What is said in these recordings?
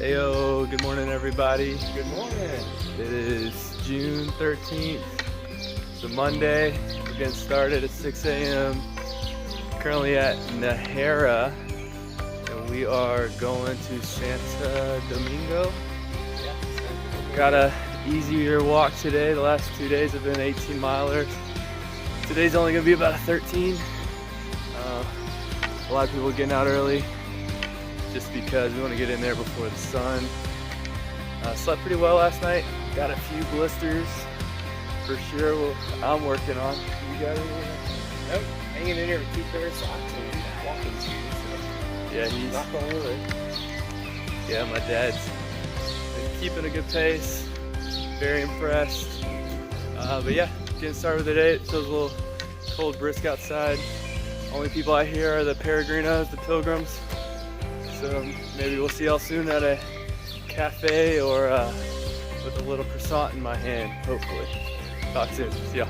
Heyo, good morning everybody. Good morning. It is June 13th. It's a Monday. We're getting started at 6 a.m. Currently at Najera, and we are going to Santo Domingo. Got a easier walk today. The last 2 days have been 18 milers. Today's only gonna be about a 13. A lot of people getting out early just because we want to get in there before the sun. Slept pretty well last night. Got a few blisters for sure. I'm working on. You got anything? Nope. Hanging in here with 2 pairs of socks and walking shoes. So Yeah, he's knock on wood. Yeah, my dad's been keeping a good pace. Very impressed. But yeah, getting started with the day. It feels a little cold, brisk outside. Only people out here are the peregrinos, the pilgrims. So maybe we'll see y'all soon at a cafe or with a little croissant in my hand, hopefully. Talk soon. See ya.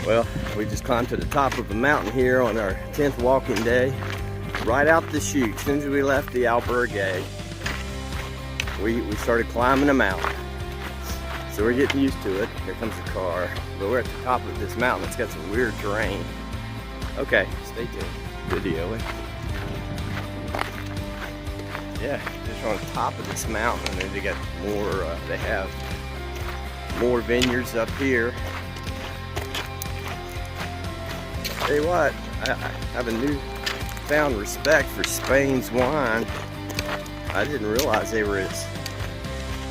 Well, we just climbed to the top of the mountain here on our 10th walking day. Right out the chute, as soon as we left the albergue, we started climbing the mountain. So we're getting used to it. Here comes the car. But we're at the top of this mountain. It's got some weird terrain. Okay, stay tuned. Video it. Yeah, just on top of this mountain, and they got more. They have more vineyards up here. Tell you what, I have a newfound respect for Spain's wine. I didn't realize they were as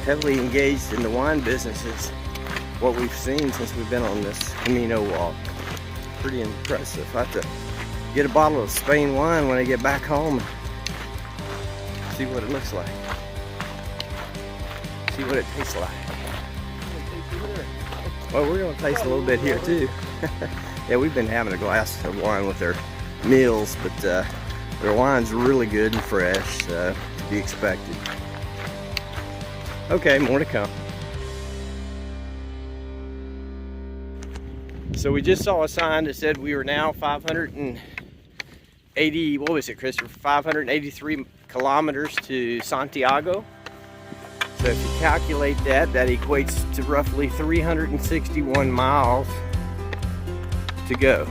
heavily engaged in the wine business as what we've seen since we've been on this Camino walk. Pretty impressive. I have to get a bottle of Spain wine when I get back home. See what it looks like. See what it tastes like. Well, we're gonna taste a little bit here too. Yeah, we've been having a glass of wine with our meals, but their wine's really good and fresh, to be expected. Okay, more to come. So we just saw a sign that said we were now 580, what was it, Christopher? 583 kilometers to Santiago. So if you calculate that, that equates to roughly 361 miles to go.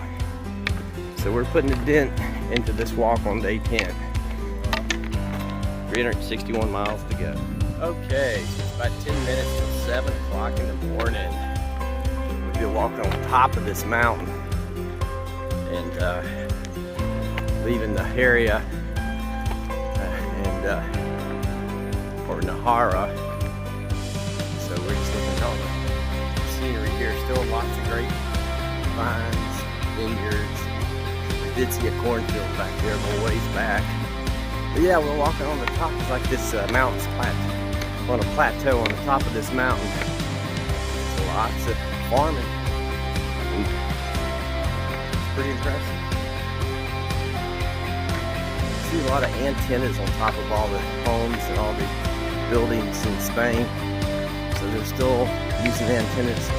So we're putting a dent into this walk on day 10. 361 miles to go. Okay, so it's about 10 minutes till 7 o'clock in the morning. We've been walking on top of this mountain and leaving the area or Najera. So we're just looking at all the scenery here. Still lots of great vines, vineyards. We did see a cornfield back there a little ways back. But yeah, we're walking on the top. It's like this mountain's on a plateau on the top of this mountain. So lots of farming. It's pretty impressive. See a lot of antennas on top of all the homes and all the buildings in Spain. So they're still using antennas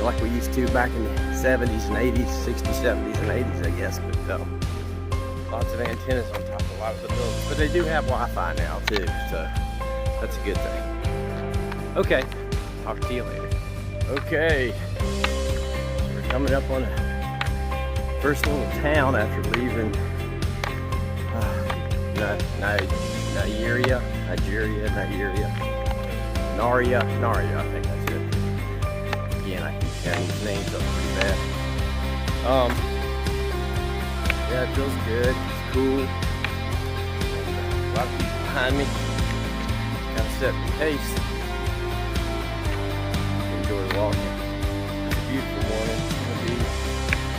like we used to back in the 70s and 80s, 60s, 70s and 80s, I guess. But lots of antennas on top of a lot of the buildings. But they do have Wi-Fi now too, so that's a good thing. Okay, talk to you later. Okay, we're coming up on a first little town after leaving Najera, Naria, I think that's it. Again, I keep getting these names up pretty bad. Yeah, it feels good. It's cool. A lot of people behind me. Kind of set the pace. Enjoy walking. It's a beautiful morning. It's going to be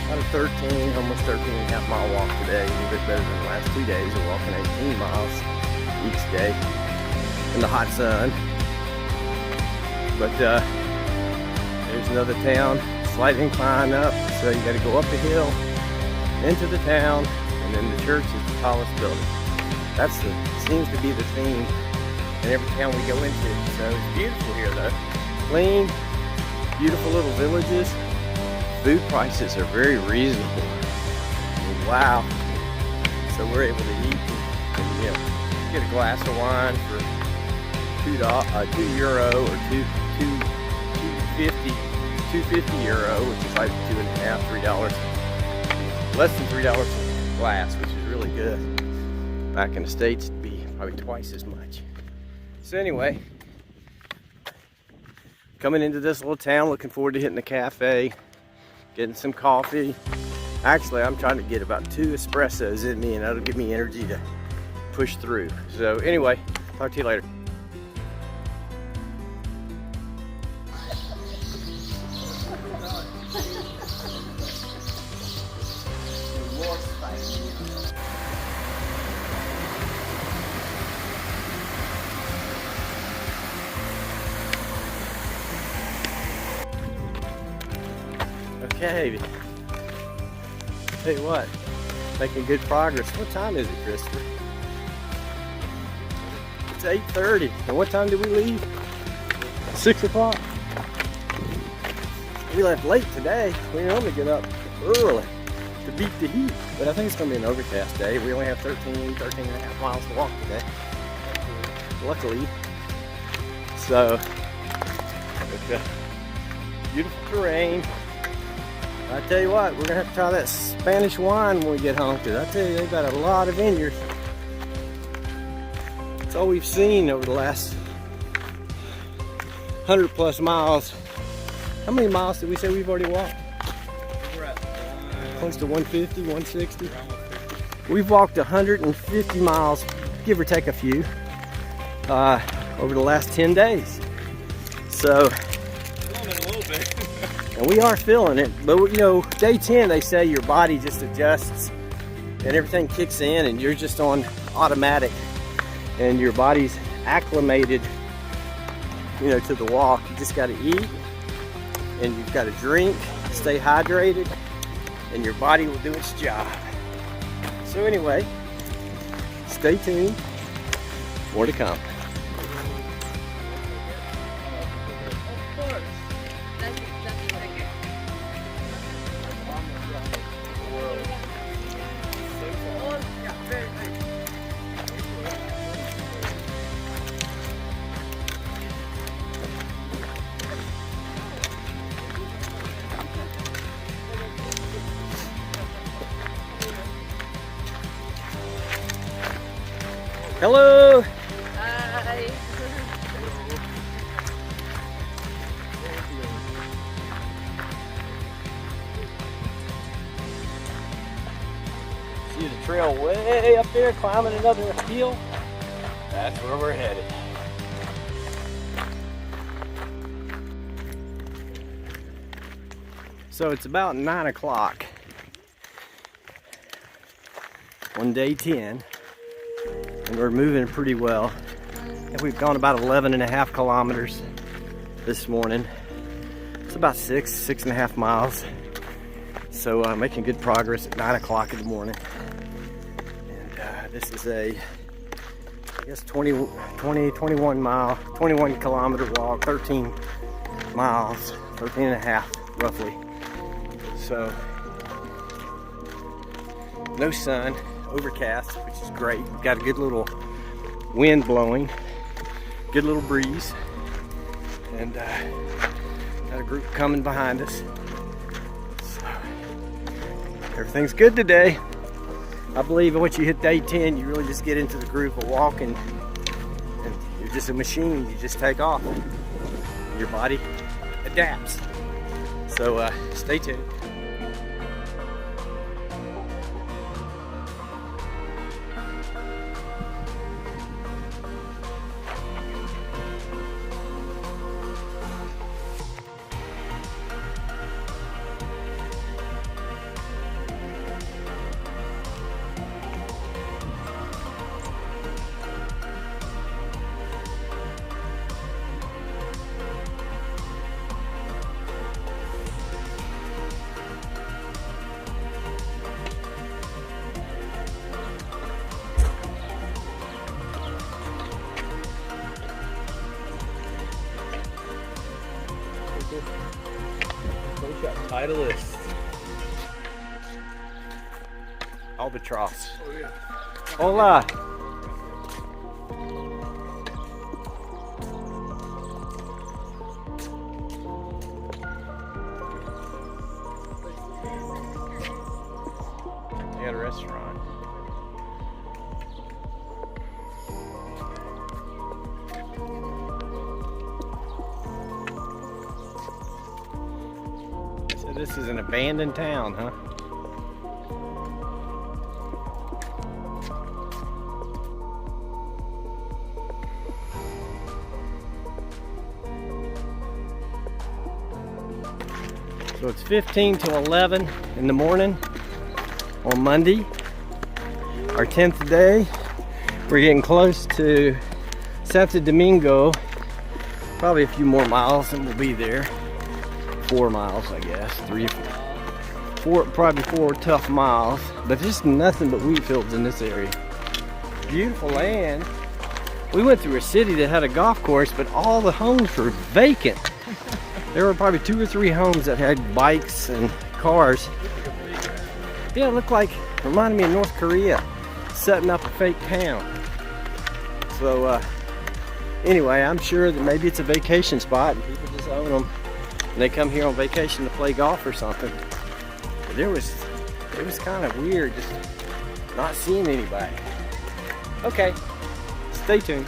about a 13, almost 13 and a half mile walk today. A little bit better than the last 2 days. We're walking 18 miles each day in the hot sun. But there's another town, slight incline up, so you got to go up the hill into the town, and then the church is the tallest building. That seems to be the theme in every town we go into. So it's beautiful here though. Clean, beautiful little villages. Food prices are very reasonable. Wow. So we're able to eat you know, get a glass of wine for €2 or €2.50, which is like $2.50, $3. Less than $3 a glass, which is really good. Back in the States, it'd be probably twice as much. So anyway, coming into this little town, looking forward to hitting the cafe, getting some coffee. Actually, I'm trying to get about 2 espressos in me, and that'll give me energy to push through. So anyway, talk to you later. Okay, tell you what, making good progress. What time is it, Christopher? It's 8:30. And what time did we leave? 6 o'clock. We left late today. We normally get up early to beat the heat, but I think it's going to be an overcast day. We only have 13 and a half miles to walk today, luckily. So, beautiful terrain. I tell you what, we're gonna have to try that Spanish wine when we get home, because I tell you, they've got a lot of vineyards. It's all we've seen over the last 100+ miles. How many miles did we say we've already walked? We're at close to 150, 160. We've walked 150 miles, give or take a few, over the last 10 days. So, and we are feeling it, but you know, day 10 they say your body just adjusts and everything kicks in and you're just on automatic and your body's acclimated, you know, to the walk. You just got to eat and you've got to drink, stay hydrated, and your body will do its job. So anyway, stay tuned, more to come. Hello. Hi. See the trail way up there, climbing another hill. That's where we're headed. So it's about 9 o'clock on day 10. And we're moving pretty well. And we've gone about 11.5 kilometers this morning. It's about 6.5 miles. So making good progress at 9 o'clock in the morning. And this is a, I guess 21 kilometer walk, 13 miles, 13 and a half roughly. So no sun. Overcast, which is great. We've got a good little wind blowing, good little breeze, and got a group coming behind us. So everything's good today. I believe once you hit day 10, you really just get into the groove of walking, and you're just a machine. You just take off. Your body adapts. So stay tuned. Titleist. Albatross. Oh yeah. Hola. restaurant. So this is an abandoned town, huh? So it's 15 to 11 in the morning on Monday, our 10th day. We're getting close to Santo Domingo, probably a few more miles and we'll be there. 4 miles, I guess, 4, probably 4 tough miles, but just nothing but wheat fields in this area. Beautiful land. We went through a city that had a golf course, but all the homes were vacant. There were probably 2 or 3 homes that had bikes and cars. Yeah, it looked like, reminded me of North Korea, setting up a fake town. So anyway, I'm sure that maybe it's a vacation spot and people just own them. And they come here on vacation to play golf or something. But it was kind of weird just not seeing anybody. Okay, stay tuned.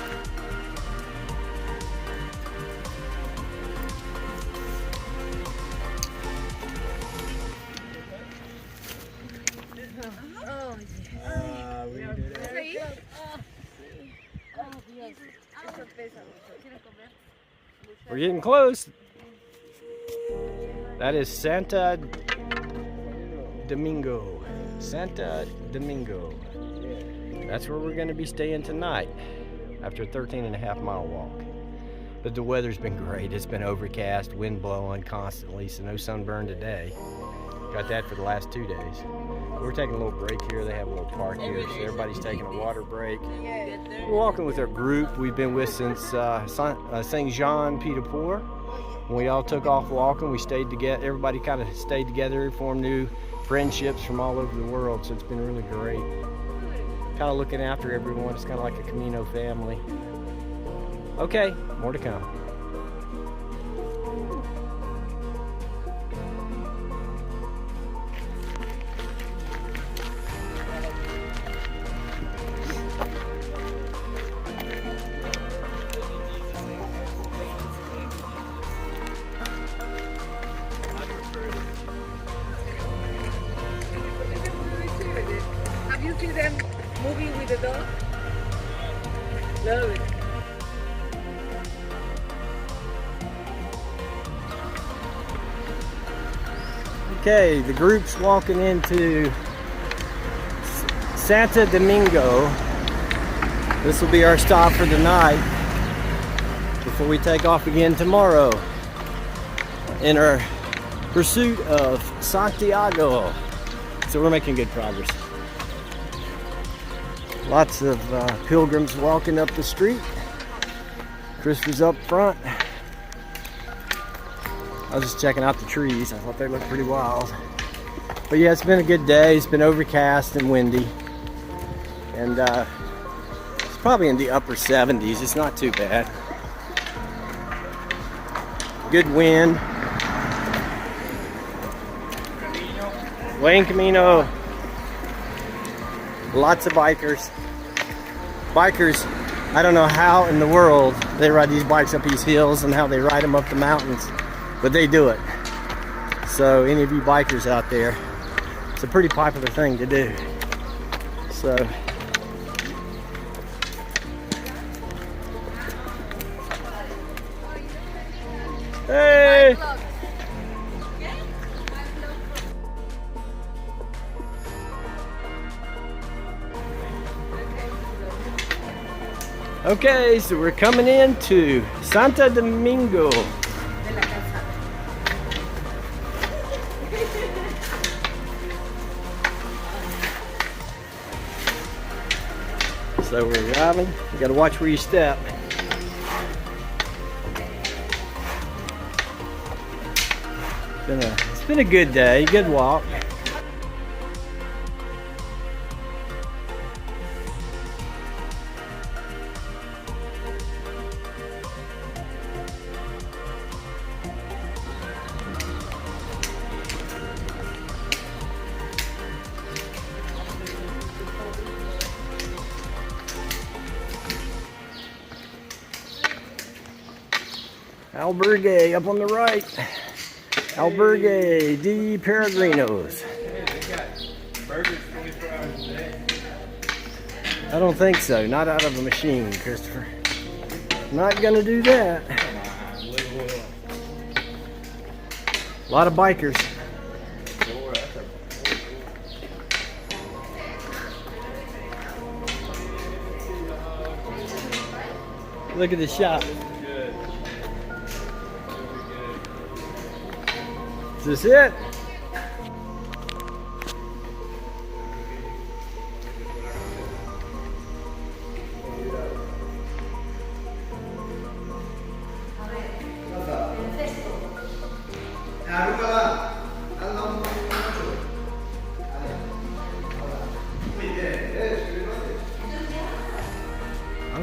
We're getting close. That is Santo Domingo. Santo Domingo. That's where we're going to be staying tonight after a 13.5-mile walk. But the weather's been great. It's been overcast, wind blowing constantly, so no sunburn today. Got that for the last 2 days. We're taking a little break here. They have a little park here, so everybody's taking a water break. We're walking with our group we've been with since St. Jean Pied de Port. When we all took off walking, we stayed together. Everybody kind of stayed together, formed new friendships from all over the world, so it's been really great. Kind of looking after everyone. It's kind of like a Camino family. Okay, more to come. Have you seen them moving with the dog? No. Okay, the group's walking into Santo Domingo. This will be our stop for the night before we take off again tomorrow in our pursuit of Santiago. So we're making good progress. Lots of pilgrims walking up the street. Chris was up front. I was just checking out the trees. I thought they looked pretty wild. But yeah, it's been a good day. It's been overcast and windy. And it's probably in the upper 70s. It's not too bad. Good wind. Buen Camino. Lots of bikers. Bikers, I don't know how in the world they ride these bikes up these hills and how they ride them up the mountains, but they do it. So any of you bikers out there, it's a pretty popular thing to do. So hey! Okay, so we're coming into Santo Domingo. So we're driving. You gotta watch where you step. It's been a good day, good walk. Albergue up on the right. Albergue de Peregrinos. Hey, they got burgers 24 hours a day. I don't think so. Not out of a machine, Christopher. Not gonna do that. A lot of bikers. Look at the shop. Good. Is this it?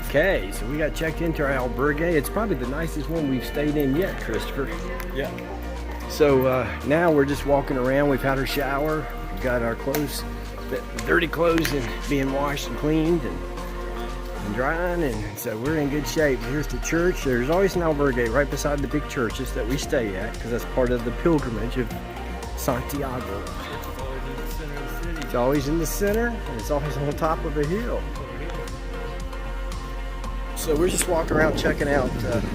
Okay, so we got checked into our albergue. It's probably the nicest one we've stayed in yet, Christopher. Yeah. So now we're just walking around. We've had our shower. We've got our clothes, the dirty clothes, and being washed and cleaned and drying, and so we're in good shape. Here's the church. There's always an albergue right beside the big churches that we stay at because that's part of the pilgrimage of Santiago. It's always in the center, and it's always on top of a hill. So we're just walking around checking out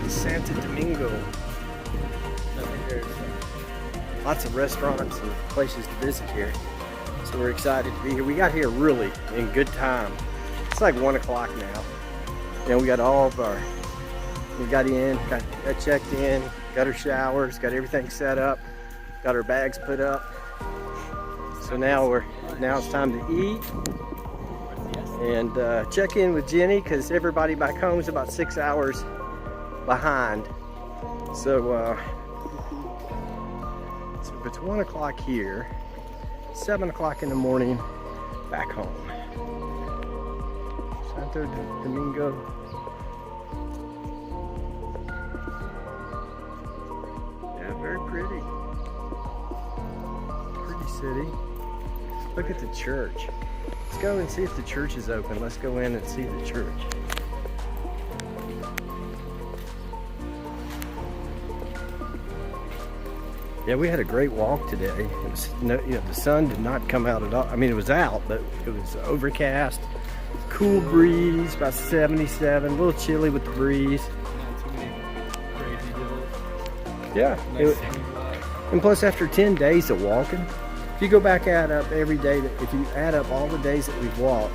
Santo Domingo. There's lots of restaurants and places to visit here. So we're excited to be here. We got here really in good time. It's like 1 o'clock now. And we got all of our, we got checked in, got our showers, got everything set up, got our bags put up. So now it's time to eat and check in with Jenny because everybody back home is about 6 hours behind. So if it's 1 o'clock here, 7 o'clock in the morning back home. Santo Domingo. Yeah, very pretty. Pretty city. Look at the church. Let's go and see if the church is open. Let's go in and see the church. Yeah, we had a great walk today. It was the sun did not come out at all. I mean, it was out, but it was overcast. Cool breeze, about 77. A little chilly with the breeze. Yeah. And plus, after 10 days of walking, if you go back add up every day, if you add up all the days that we've walked,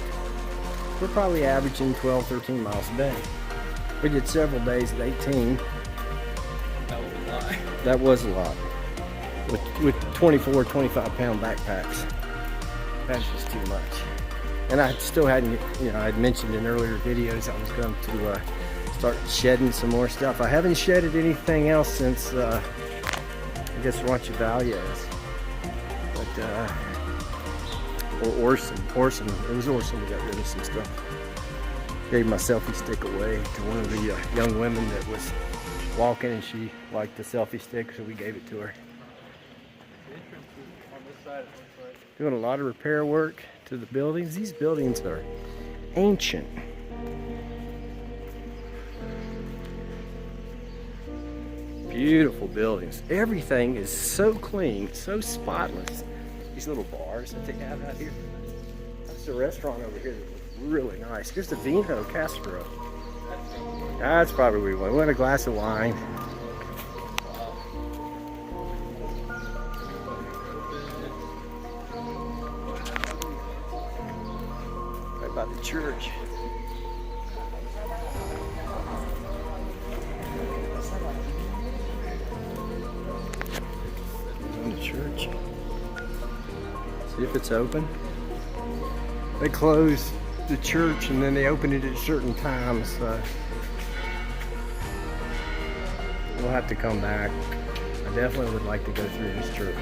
we're probably averaging 12, 13 miles a day. We did several days at 18. That was a lot. That was a lot. With 24, 25 pound backpacks. That's just too much. And I still hadn't, I'd mentioned in earlier videos I was going to start shedding some more stuff. I haven't shedded anything else since, I guess, Rancho Values. But, or Orson. It was Orson who got rid of some stuff. Gave my selfie stick away to one of the young women that was walking, and she liked the selfie stick, so we gave it to her. Doing a lot of repair work to the buildings. These buildings are ancient. Beautiful buildings. Everything is so clean, so spotless. These little bars that they have out here. That's a restaurant over here that looks really nice. Here's the Vino Castro. That's probably where we went. We want a glass of wine. Right by the church. On the church. See if it's open. They close the church and then they open it at certain times. We'll have to come back. I definitely would like to go through this church.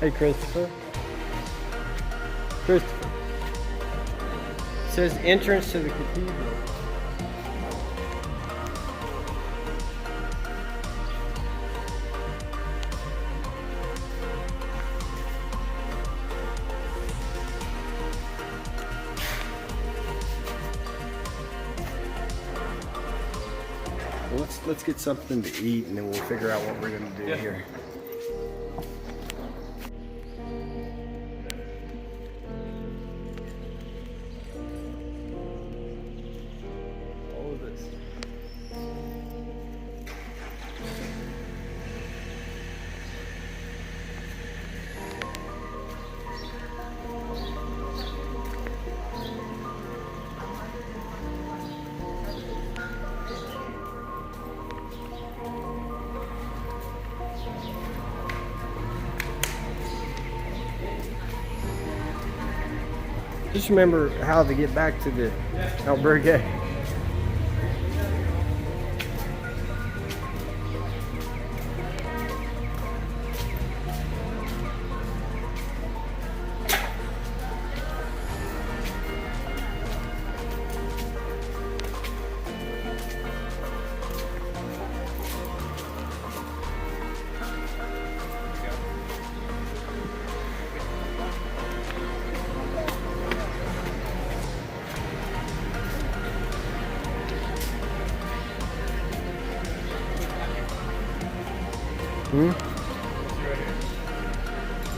Hey, Christopher. Christopher. It says entrance to the cathedral. let's get something to eat, and then we'll figure out what we're gonna do here. All of this. Just remember how to get back to the albergue.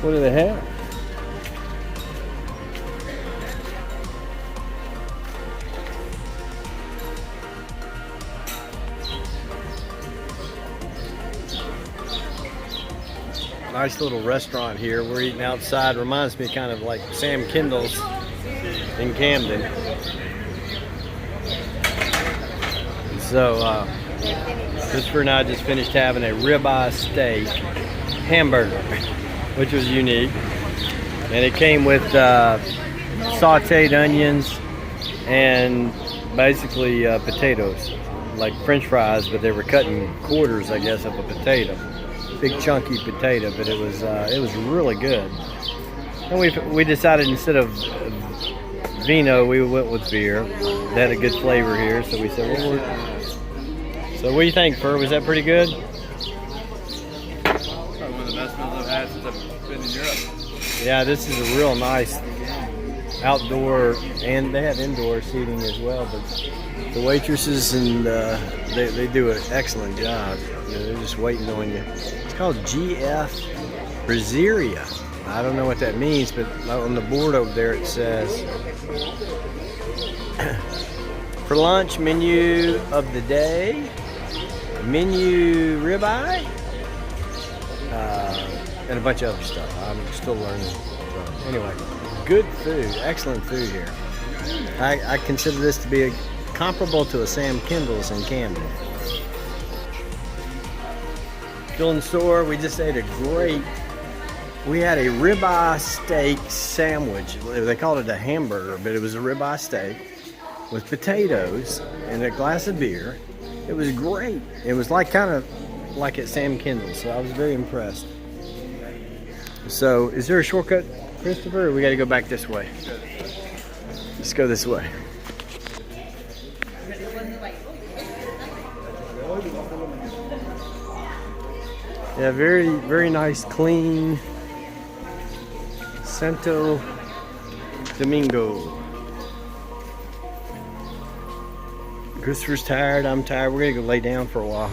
What do they have? Nice little restaurant here. We're eating outside. Reminds me kind of like Sam Kendall's in Camden. So Christopher and I just finished having a ribeye steak hamburger, which was unique, and it came with sauteed onions and basically potatoes, like French fries, but they were cut in quarters, I guess, of a potato, big chunky potato. But it was really good. And we decided instead of vino, we went with beer. They had a good flavor here, so we said, well, so what do you think, Fur? Was that pretty good? Probably one of the best meals I've had since I've been in Europe. Yeah, this is a real nice outdoor, and they have indoor seating as well, but the waitresses and they do an excellent job. You know, they're just waiting on you. It's called GF Braziria. I don't know what that means, but on the board over there it says for lunch, menu of the day, menu ribeye, and a bunch of other stuff. I'm still learning. So anyway, good food, excellent food here. I consider this to be comparable to a Sam Kendall's in Camden. Still in the store, we just ate we had a ribeye steak sandwich. They called it a hamburger, but it was a ribeye steak with potatoes and a glass of beer. It was great. It was kind of like at Sam Kendall's, so I was very impressed. So, is there a shortcut, Christopher, or we got to go back this way? Let's go this way. Yeah, very, very nice, clean Santo Domingo. Christopher's tired, I'm tired. We're gonna go lay down for a while.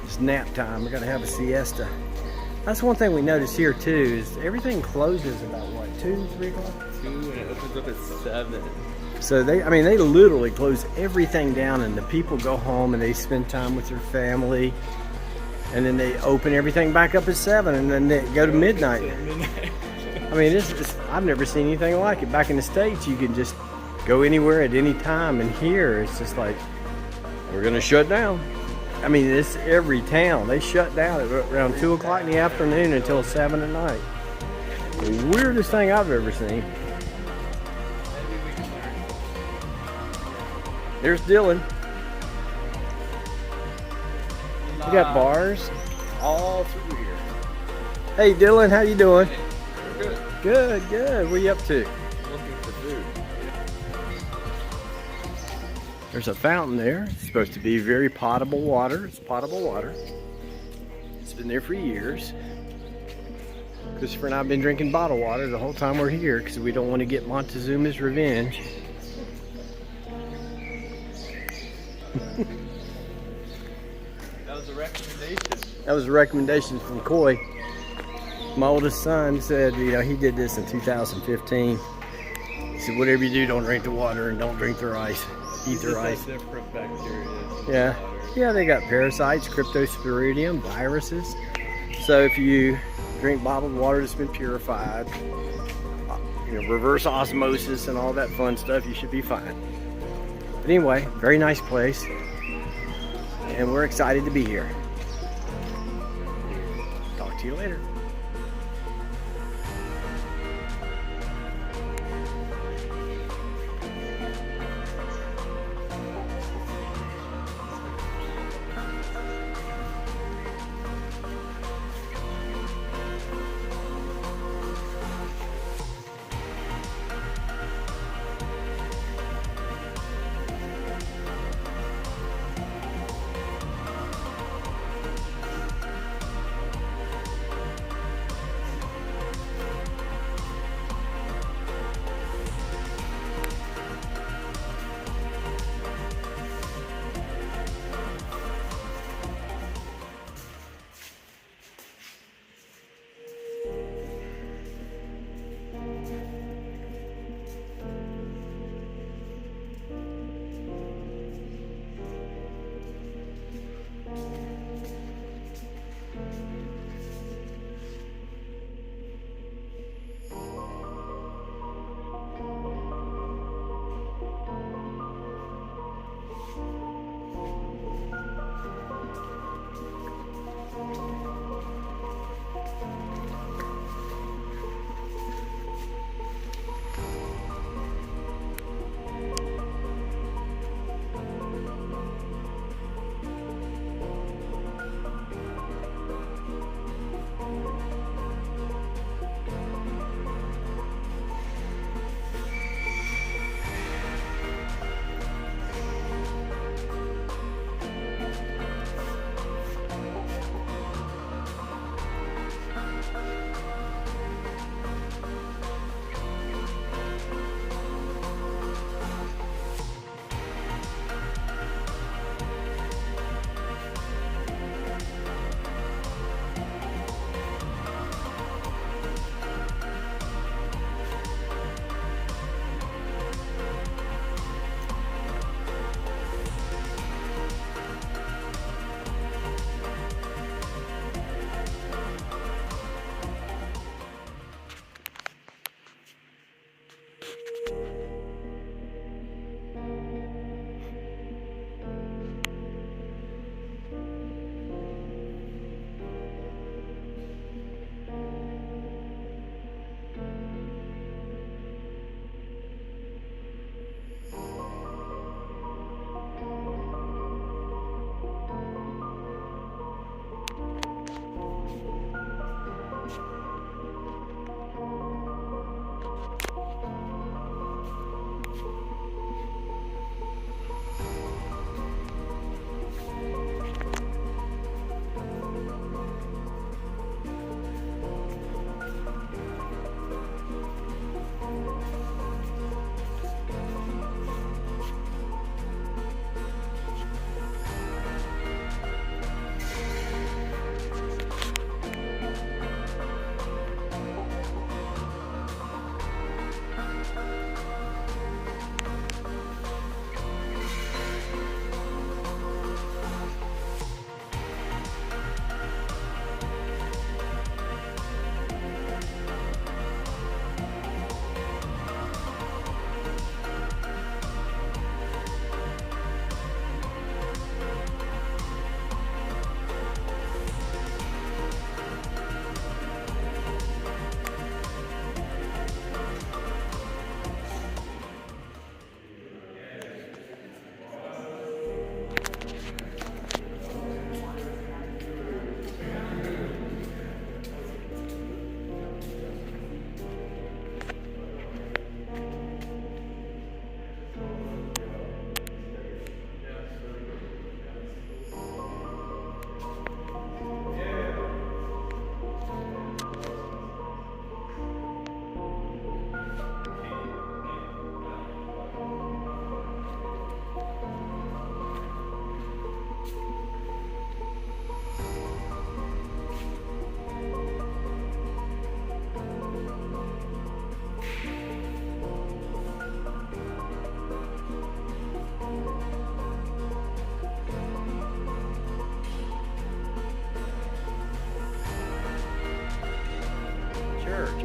It's nap time. We're gonna have a siesta. That's one thing we noticed here too, is everything closes about what, 2, 3 o'clock? 2, and it opens up at 7. So they literally close everything down, and the people go home and they spend time with their family, and then they open everything back up at 7, and then they go to midnight. I mean, I've never seen anything like it. Back in the States, you can just go anywhere at any time, and here it's just like, we're gonna shut down. I mean, it's every town. They shut down at around 2 o'clock in the afternoon until 7 at night. The weirdest thing I've ever seen. There's Dylan. We got bars all through here. Hey Dylan, how you doing? Good. Good, good. What are you up to? Looking for food. There's a fountain there. It's supposed to be very potable water. It's potable water. It's been there for years. Christopher and I have been drinking bottled water the whole time we're here because we don't want to get Montezuma's revenge. recommendation. That was a recommendation from Coy. My oldest son said, you know, he did this in 2015. He said, whatever you do, don't drink the water and don't drink their ice. Eat their ice. Different bacteria. Yeah. Yeah, they got parasites, cryptosporidium, viruses. So if you drink bottled water that's been purified, you know, reverse osmosis and all that fun stuff, you should be fine. But anyway, very nice place. And we're excited to be here. Talk to you later.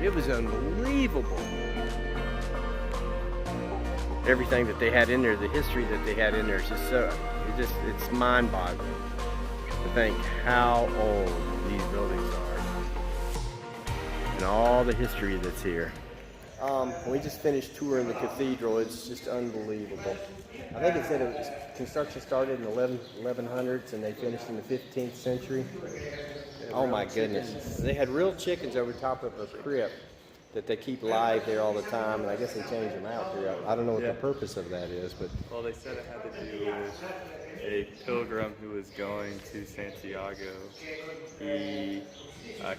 It was unbelievable. Everything that they had in there, the history that they had in there is just it's mind-boggling to think how old these buildings are and all the history that's here. We just finished touring the cathedral. It's just unbelievable. I think it said construction started in the 1100s and they finished in the 15th century. Oh my goodness. They had real chickens over top of a crypt that they keep live there all the time, and I guess they change them out here. I don't know what the purpose of that is, but... Well, they said it had to do with a pilgrim who was going to Santiago. He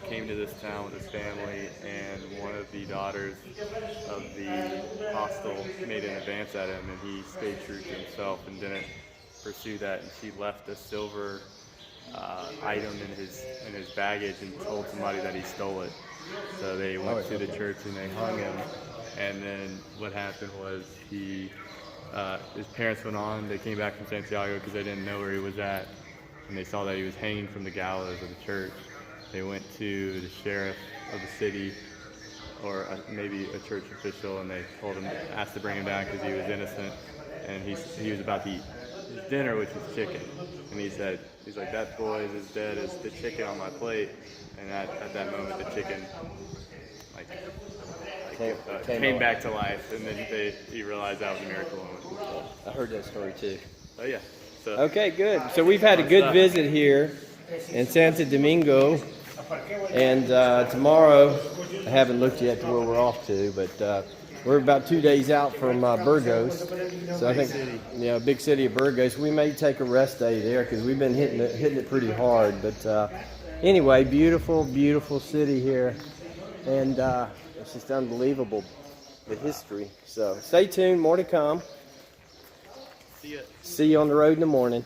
came to this town with his family, and one of the daughters of the hostel made an advance at him, and he stayed true to himself and didn't pursue that, and she left a silver item in his baggage and told somebody that he stole it. So they went to the church and they hung him, and then what happened was his parents went on, they came back from Santiago because they didn't know where he was at, and they saw that he was hanging from the gallows of the church. They went to the sheriff of the city, or maybe a church official, and they told him, asked to bring him down because he was innocent, and he was about to eat his dinner, which was chicken, and he's like, that boy is as dead as the chicken on my plate. And at that moment, the chicken came back to life, and then he realized that was a miracle. I heard that story too. Oh yeah. So, okay, good. So we've had a good visit here in Santo Domingo, and tomorrow, I haven't looked yet to where we're off to, but we're about 2 days out from Burgos. So I think, big city of Burgos. We may take a rest day there because we've been hitting it pretty hard, but. Anyway, beautiful, beautiful city here, and it's just unbelievable, the history. So stay tuned, more to come. See ya. See you on the road in the morning.